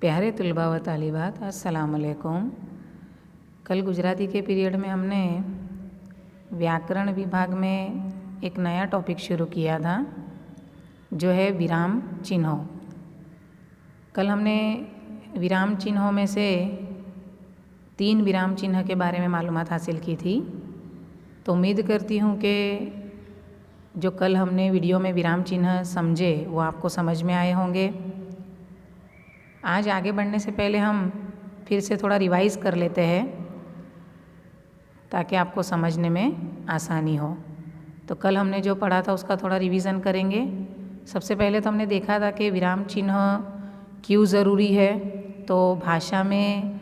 प्यारे तुलबा व तालिबात, अस्सलाम वालेकुम। कल गुजराती के पीरियड में हमने व्याकरण विभाग में एक नया टॉपिक शुरू किया था जो है विराम चिन्हों। कल हमने विराम चिन्हों में से 3 विराम चिन्ह के बारे में मालूमात हासिल की थी। तो उम्मीद करती हूँ कि जो कल हमने वीडियो में विराम चिन्ह समझे वो आपको समझ में आए होंगे। आज आगे बढ़ने से पहले हम फिर से थोड़ा रिवाइज़ कर लेते हैं ताकि आपको समझने में आसानी हो। तो कल हमने जो पढ़ा था उसका थोड़ा रिवीजन करेंगे। सबसे पहले तो हमने देखा था कि विराम चिन्ह क्यों ज़रूरी है। तो भाषा में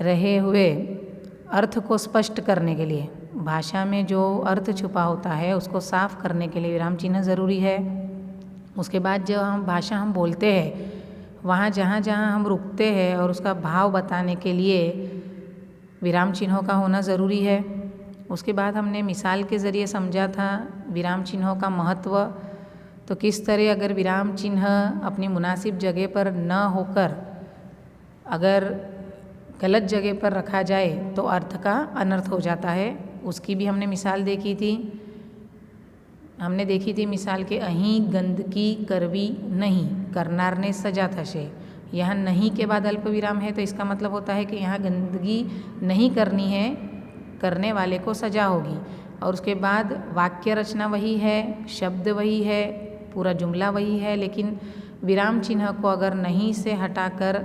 रहे हुए अर्थ को स्पष्ट करने के लिए, भाषा में जो अर्थ छुपा होता है उसको साफ करने के लिए विराम चिन्ह ज़रूरी है। उसके बाद जब हम भाषा हम बोलते हैं वहाँ जहाँ जहाँ हम रुकते हैं और उसका भाव बताने के लिए विराम चिन्हों का होना ज़रूरी है। उसके बाद हमने मिसाल के ज़रिए समझा था विराम चिन्हों का महत्व। तो किस तरह अगर विराम चिन्ह अपनी मुनासिब जगह पर न होकर अगर गलत जगह पर रखा जाए तो अर्थ का अनर्थ हो जाता है, उसकी भी हमने मिसाल देखी थी। हमने देखी थी मिसाल के अहीं गंदगी करवी नहीं, करनार ने सजा थशे। यहाँ नहीं के बाद अल्प विराम है तो इसका मतलब होता है कि यहाँ गंदगी नहीं करनी है, करने वाले को सजा होगी। और उसके बाद वाक्य रचना वही है, शब्द वही है, पूरा जुमला वही है, लेकिन विराम चिन्ह को अगर नहीं से हटाकर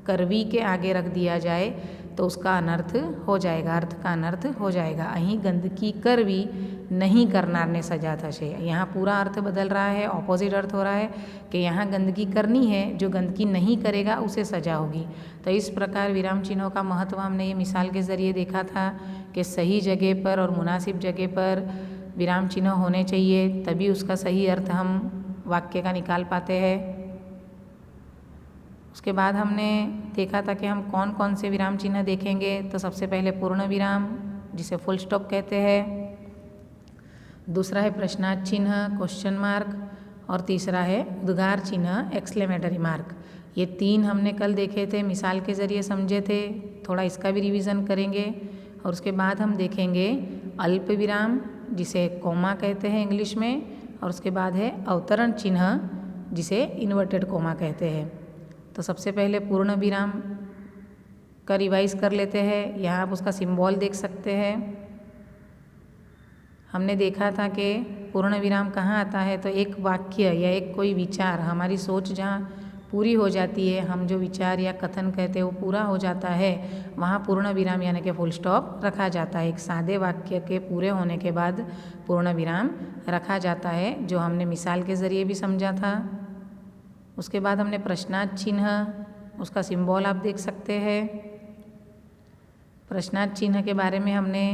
करवी के आगे रख दिया जाए तो उसका अनर्थ हो जाएगा, अर्थ का अनर्थ हो जाएगा। अहीं गंदगी करवी नहीं, करनार ने सजा थशे। यहाँ पूरा अर्थ बदल रहा है, ऑपोजिट अर्थ हो रहा है कि यहाँ गंदगी करनी है, जो गंदगी नहीं करेगा उसे सजा होगी। तो इस प्रकार विराम चिन्हों का महत्व हमने ये मिसाल के ज़रिए देखा था कि सही जगह पर और मुनासिब जगह पर विराम चिन्ह होने चाहिए, तभी उसका सही अर्थ हम वाक्य का निकाल पाते हैं। उसके बाद हमने देखा था कि हम कौन कौन से विराम चिन्ह देखेंगे। तो सबसे पहले पूर्ण विराम जिसे फुल स्टॉप कहते हैं, दूसरा है प्रश्नार्थ चिन्ह क्वेश्चन मार्क, और तीसरा है उद्गार चिन्ह एक्सक्लेमेटरी मार्क। ये 3 हमने कल देखे थे, मिसाल के ज़रिए समझे थे। थोड़ा इसका भी रिवीजन करेंगे। और उसके बाद हम देखेंगे अल्प विराम जिसे कोमा कहते हैं इंग्लिश में, और उसके बाद है अवतरण चिन्ह जिसे इन्वर्टेड कोमा कहते हैं। तो सबसे पहले पूर्ण विराम का रिवाइज कर लेते हैं। यहाँ आप उसका सिंबल देख सकते हैं। हमने देखा था कि पूर्ण विराम कहाँ आता है, तो एक वाक्य या एक कोई विचार, हमारी सोच जहाँ पूरी हो जाती है, हम जो विचार या कथन कहते हैं वो पूरा हो जाता है, वहाँ पूर्ण विराम यानी कि फुल स्टॉप रखा जाता है। एक सादे वाक्य के पूरे होने के बाद पूर्ण विराम रखा जाता है, जो हमने मिसाल के ज़रिए भी समझा था। उसके बाद हमने प्रश्नार्थ चिन्ह, उसका सिंबल आप देख सकते हैं। प्रश्नार्थ चिन्ह के बारे में हमने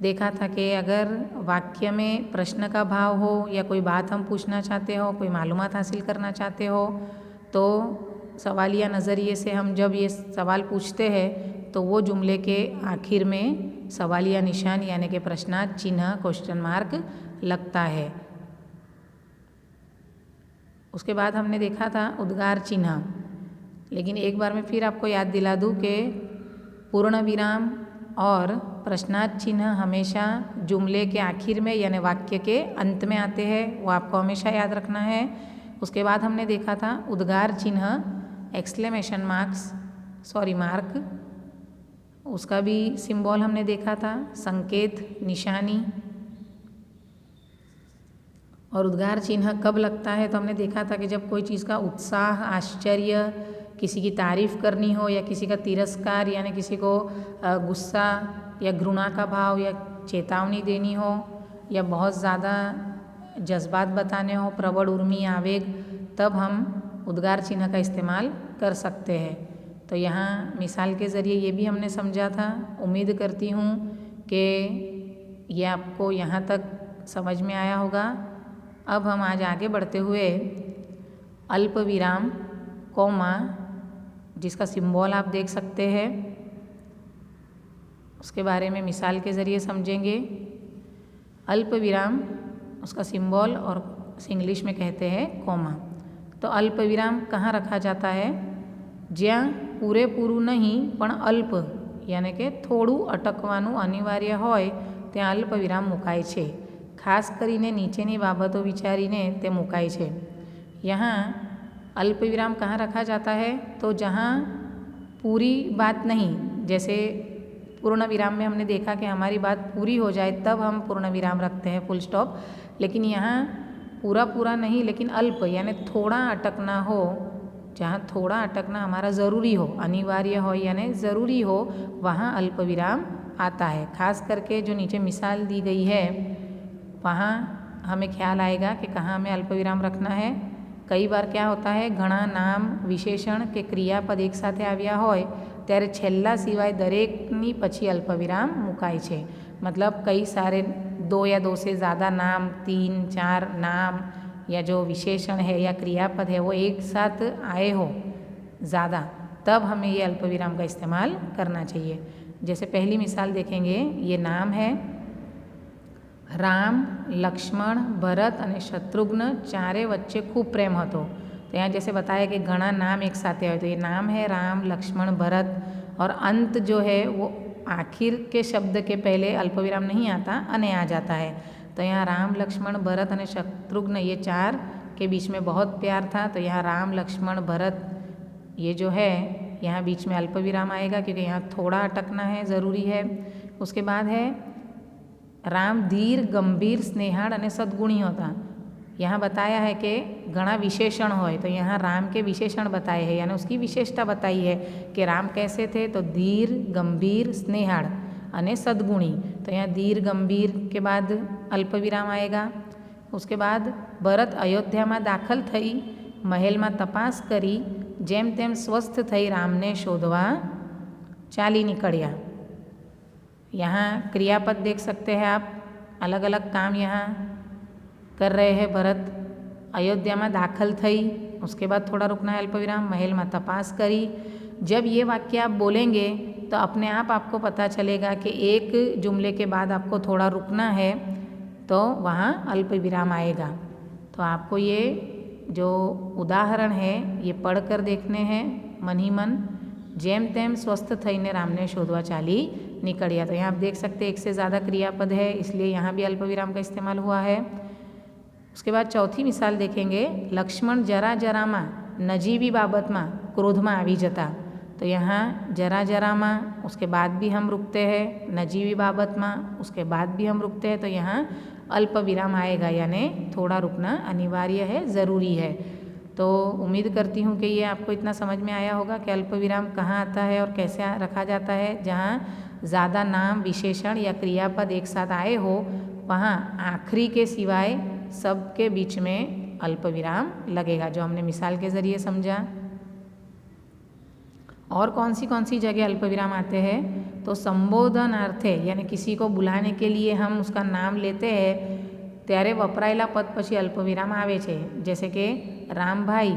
देखा था कि अगर वाक्य में प्रश्न का भाव हो या कोई बात हम पूछना चाहते हो, कोई मालूमात हासिल करना चाहते हो, तो सवालिया नज़रिए से हम जब ये सवाल पूछते हैं तो वो जुमले के आखिर में सवालिया निशान यानी कि प्रश्नार्थ चिन्ह क्वेश्चन मार्क लगता है। उसके बाद हमने देखा था उद्गार चिन्ह। लेकिन एक बार मैं फिर आपको याद दिला दूँ कि पूर्ण विराम और प्रश्नार्थ चिन्ह हमेशा जुमले के आखिर में यानी वाक्य के अंत में आते हैं, वो आपको हमेशा याद रखना है। उसके बाद हमने देखा था उद्गार चिन्ह एक्सक्लेमेशन मार्क, उसका भी सिंबल हमने देखा था, संकेत, निशानी। और उद्गार चिन्ह कब लगता है, तो हमने देखा था कि जब कोई चीज़ का उत्साह, आश्चर्य, किसी की तारीफ़ करनी हो या किसी का तिरस्कार यानी किसी को गुस्सा या घृणा का भाव या चेतावनी देनी हो, या बहुत ज़्यादा जज्बात बताने हो, प्रबल उर्मी आवेग, तब हम उद्गार चिन्ह का इस्तेमाल कर सकते हैं। तो यहाँ मिसाल के ज़रिए ये भी हमने समझा था। उम्मीद करती हूँ कि ये आपको यहाँ तक समझ में आया होगा। अब हम आज आगे बढ़ते हुए अल्प विराम कोमा जिसका सिंबल आप देख सकते हैं, उसके बारे में मिसाल के ज़रिए समझेंगे। अल्प विराम उसका सिंबल और इंग्लिश में कहते हैं कोमा। तो अल्प विराम कहाँ रखा जाता है, જ્યાં પૂરેપૂરું નહીં પણ અલ્પ યાને કે થોડું અટકવાનું અનિવાર્ય હોય ત્યાં અલ્પ વિરામ મુકાય છે. ખાસ કરીને નીચેની બાબતો વિચારીને તે મુકાય છે. यहाँ अल्प विराम कहाँ रखा जाता है? तो जहाँ पूरी बात नहीं, जैसे पूर्ण विराम में हमने देखा कि हमारी बात पूरी हो जाए तब हम पूर्ण विराम रखते हैं, फुल स्टॉप. लेकिन यहाँ पूरा पूरा नहीं लेकिन अल्प यानी थोड़ा अटकना हो, जहाँ थोड़ा अटकना हमारा ज़रूरी हो, अनिवार्य हो यानी ज़रूरी हो, वहाँ अल्प विराम आता है. खास करके जो नीचे मिसाल दी गई है वहाँ हमें ख्याल आएगा कि कहाँ हमें अल्प विराम रखना है. कई बार क्या होता है, घણા નામ વિશેષણ કે ક્રિયાપદ એક સાથે આવ્યા હોય ત્યારે છેલ્લા સિવાય દરેકની પછી અલ્પવિરામ મુકાય છે. मतलब कई सारे 2 या 2 से ज़्यादा नाम, 3, 4 नाम या जो विशेषण है या क्रियापद है वो एक साथ आए हो ज़्यादा, तब हमें ये अल्पविराम का इस्तेमाल करना चाहिए. जैसे पहली मिसाल देखेंगे, ये नाम है राम, लक्ष्मण, भरत અને शत्रुघ्न चारे वच्चे खूब प्रेम હતો. तो यहाँ जैसे बताया कि घना नाम एक साथ आए, तो ये नाम है राम, लक्ष्मण, भरत और अंत जो है वो आखिर के शब्द के पहले अल्पविराम नहीं आता, अने आ जाता है. तो यहाँ राम, लक्ष्मण, भरत અને शत्रुघ्न ये 4 के बीच में बहुत प्यार था. तो यहाँ राम, लक्ष्मण, भरत ये जो है यहाँ बीच में अल्पविराम आएगा क्योंकि यहाँ थोड़ा अटकना है, ज़रूरी है. उसके बाद है राम धीर, गंभीर, स्नेहाळ અને સદગુણી होता. यहाँ बताया है कि घना विशेषण होय, तो यहाँ राम के विशेषण बताए हैं यानी उसकी विशेषता बताई है कि राम कैसे थे. तो धीर, गंभीर, स्नेहाळ અને सदगुणी. तो यहाँ धीर, गंभीर के बाद अल्पविराम आएगा. उसके बाद भरत अयोध्या में दाखल थई, महल में तपास करी, जेम तेम स्वस्थ थई रामने शोधवा चाली निकळ्या. यहाँ क्रियापद देख सकते हैं आप, अलग अलग काम यहाँ कर रहे हैं. भरत अयोध्या में दाखल थई, उसके बाद थोड़ा रुकना है अल्पविराम, महल में तपास करी. जब ये वाक्य आप बोलेंगे तो अपने आप आपको पता चलेगा कि एक जुमले के बाद आपको थोड़ा रुकना है, तो वहाँ अल्पविराम आएगा. तो आपको ये जो उदाहरण है ये पढ़कर देखने हैं मन ही मन. जेम तेम स्वस्थ थईने रामने शोधवा चाली निकळ्या. तो यहाँ आप देख सकते हैं एक से ज़्यादा क्रियापद है, इसलिए यहाँ भी अल्पविराम का इस्तेमाल हुआ है. उसके बाद चौथी मिसाल देखेंगे, लक्ष्मण जरा जरा में नजीवी बाबत में क्रोध में आवी जता. तो यहाँ जरा जरा में उसके बाद भी हम रुकते हैं, नजीवी बाबत में उसके बाद भी हम रुकते हैं. तो यहाँ अल्पविराम आएगा यानी थोड़ा रुकना अनिवार्य है, ज़रूरी है. तो उम्मीद करती हूँ कि ये आपको इतना समझ में आया होगा कि अल्पविराम कहाँ आता है और कैसे रखा जाता है. जहाँ ज़्यादा नाम, विशेषण या क्रियापद एक साथ आए हो वहाँ आखिरी के सिवाय सबके बीच में अल्पविराम लगेगा, जो हमने मिसाल के ज़रिए समझा. और कौन सी जगह अल्पविराम आते हैं? तो संबोधनार्थे यानी किसी को बुलाने के लिए हम उसका नाम लेते हैं ત્યારે વપરાયેલા પદ પછી અલ્પવિરામ આવે છે. जैसे कि राम भाई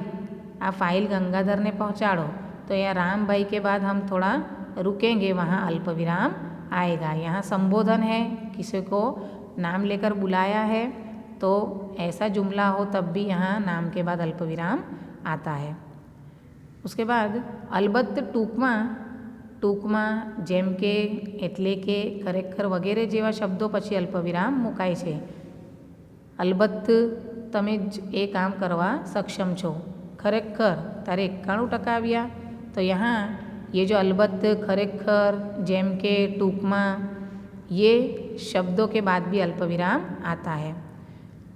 आ फाइल गंगाधर ने पहुँचाड़ो, तो यहाँ राम भाई के बाद हम थोड़ा रुकेंगे, वहाँ अल्पविराम आएगा. यहाँ संबोधन है, किसी को नाम लेकर बुलाया है, तो ऐसा जुमला हो तब भी यहाँ नाम के बाद अल्पविराम आता है. उसके बाद अलबत्त ટૂંકમાં જેમ કે, એટલે કે, ખરેખર વગેરે જેવા શબ્દો પછી અલ્પવિરામ મુકાય છે. અલબત્ત તમે જ એ કામ કરવા સક્ષમ છો. ખરેખર તારે 91% આવ્યા. तो यहाँ ये जो अलबत्त, खरेखर, जेम के, टूकमा, ये शब्दों के बाद भी अल्पविराम आता है.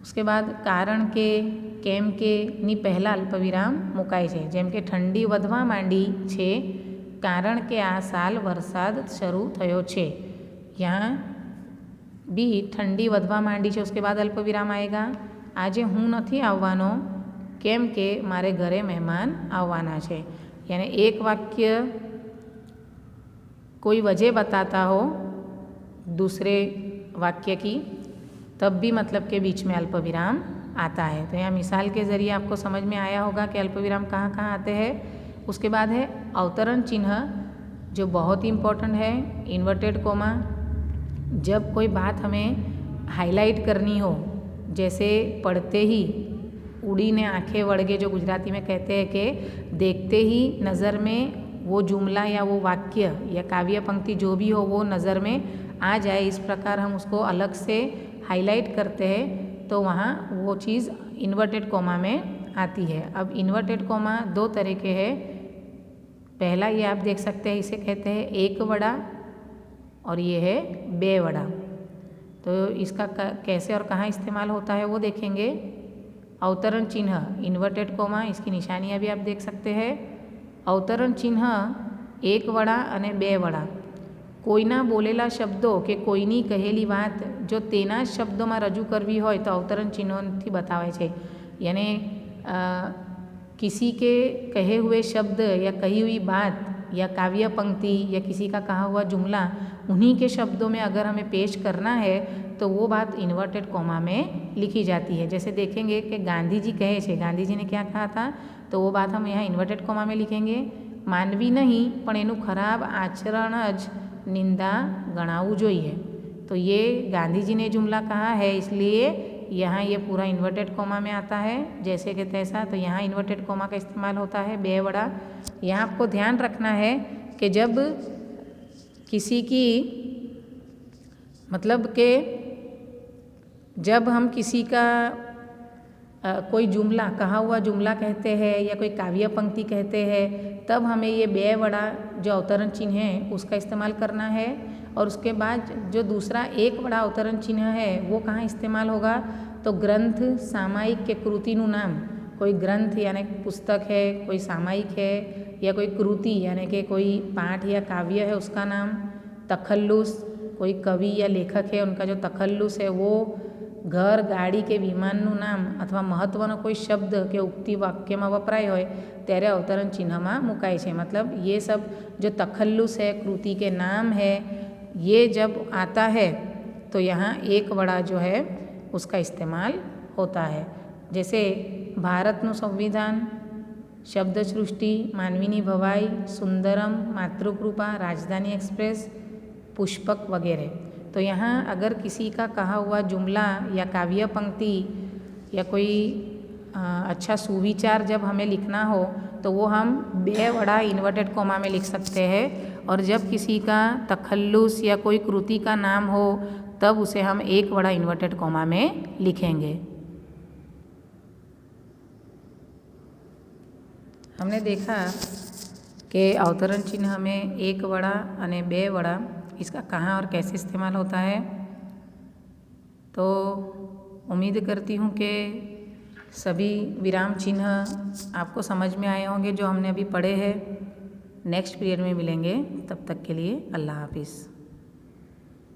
उसके बाद कारण के, केम के नी पहला अल्पविराम मुकाय छे. जेम के ठंडी वधवा मांडी छे कारण के आ साल वरसाद शरू थयो छे. यहाँ भी ठंडी वधवा मांडी छे, उसके बाद अल्पविराम आएगा. आजे हूँ नथी आववानो केम के मारे घरे मेहमान आववाना छे. यानी एक वाक्य कोई वजह बताता हो दूसरे वाक्य की, तब भी मतलब के बीच में अल्पविराम आता है. तो यहाँ मिसाल के ज़रिए आपको समझ में आया होगा कि अल्पविराम कहाँ कहाँ आते हैं. उसके बाद है अवतरण चिन्ह, जो बहुत ही इम्पोर्टेंट है. इन्वर्टेड कोमा, जब कोई बात हमें हाईलाइट करनी हो, जैसे पढ़ते ही उड़ी ने आंखें वળગે जो गुजराती में कहते हैं कि देखते ही नज़र में वो जुमला या वो वाक्य या काव्य पंक्ति जो भी हो वो नज़र में आ जाए, इस प्रकार हम उसको अलग से हाईलाइट करते हैं तो वहाँ वो चीज़ इन्वर्टेड कोमा में आती है। अब इन्वर्टेड कोमा दो तरह के हैं। पहला ये आप देख सकते हैं, इसे कहते हैं एक वड़ा और ये है बे वड़ा। तो इसका कैसे और कहाँ इस्तेमाल होता है वो देखेंगे। अवतरण चिन्ह इन्वर्टेड कोमा, इसकी निशानियाँ भी आप देख सकते हैं। अवतरण चिन्ह एक वड़ा અને બે વડા કોઈના બોલેલા શબ્દો કે કોઈની કહેલી વાત જો તેના શબ્દોમાં રજૂ કરવી હોય તો અવતરણ चिन्होंથી बतावे છે। यानी किसी के कहे हुए शब्द या कही हुई बात या काव्य पंक्ति या किसी का कहा हुआ जुमला उन्हीं के शब्दों में अगर हमें पेश करना है तो वो बात इन्वर्टेड कोमा में लिखी जाती है। जैसे देखेंगे कि गांधी जी कहे छे, गांधी जी ने क्या कहा था, तो वो बात हम यहाँ इन्वर्टेड कोमा में लिखेंगे। मानवी नहीं पण एनु खराब आचरण ज निंदा गणावू जोईए। तो ये गांधी जी ने जुमला कहा है इसलिए यहाँ ये पूरा इन्वर्टेड कोमा में आता है जैसे कि तैसा। तो यहाँ इन्वर्टेड कोमा का इस्तेमाल होता है बे वड़ा। यहाँ आपको ध्यान रखना है कि जब किसी की मतलब के जब हम किसी का कोई जुमला कहा हुआ जुमला कहते हैं या कोई काव्य पंक्ति कहते हैं तब हमें ये बे वड़ा जो अवतरण चिन्ह है उसका इस्तेमाल करना है। और उसके बाद जो दूसरा एक वड़ा अवतरण चिन्ह है वो कहाँ इस्तेमाल होगा, तो ग्रंथ सामायिक के कृतिनु नाम, कोई ग्रंथ यानी पुस्तक है, कोई सामायिक है या कोई कृति यानी कि कोई पाठ या काव्य है उसका नाम, तखल्लुस कोई कवि या लेखक है उनका जो तखल्लुस है वो, घर गाड़ी के विमानનું નામ અથવા મહત્વનો કોઈ શબ્દ કે ઉક્તિ વાક્યમાં વપરાય હોય ત્યારે અવતરણ ચિહ્નમાં મુકાય છે। मतलब ये सब जो तखल्लुस है, कृति के नाम है, ये जब आता है तो यहाँ एक वड़ा जो है उसका इस्तेमाल होता है। जैसे भारतનું संविधान, शब्द सृष्टि, मानवीनी भवाई, सुंदरम, मातृकृपा, राजधानी एक्सप्रेस, पुष्पक वगैरह। तो यहाँ अगर किसी का कहा हुआ जुमला या काव्य पंक्ति या कोई अच्छा सुविचार जब हमें लिखना हो तो वो हम बे वड़ा इन्वर्टेड कोमा में लिख सकते हैं। और जब किसी का तखल्लुस या कोई कृति का नाम हो तब उसे हम एक वड़ा इन्वर्टेड कोमा में लिखेंगे। हमने देखा कि अवतरण चिन्ह में एक वड़ा અને बे वड़ा इसका कहाँ और कैसे इस्तेमाल होता है। तो उम्मीद करती हूँ कि सभी विराम चिन्ह आपको समझ में आए होंगे जो हमने अभी पढ़े हैं। नेक्स्ट पीरियड में मिलेंगे, तब तक के लिए अल्लाह हाफिज़।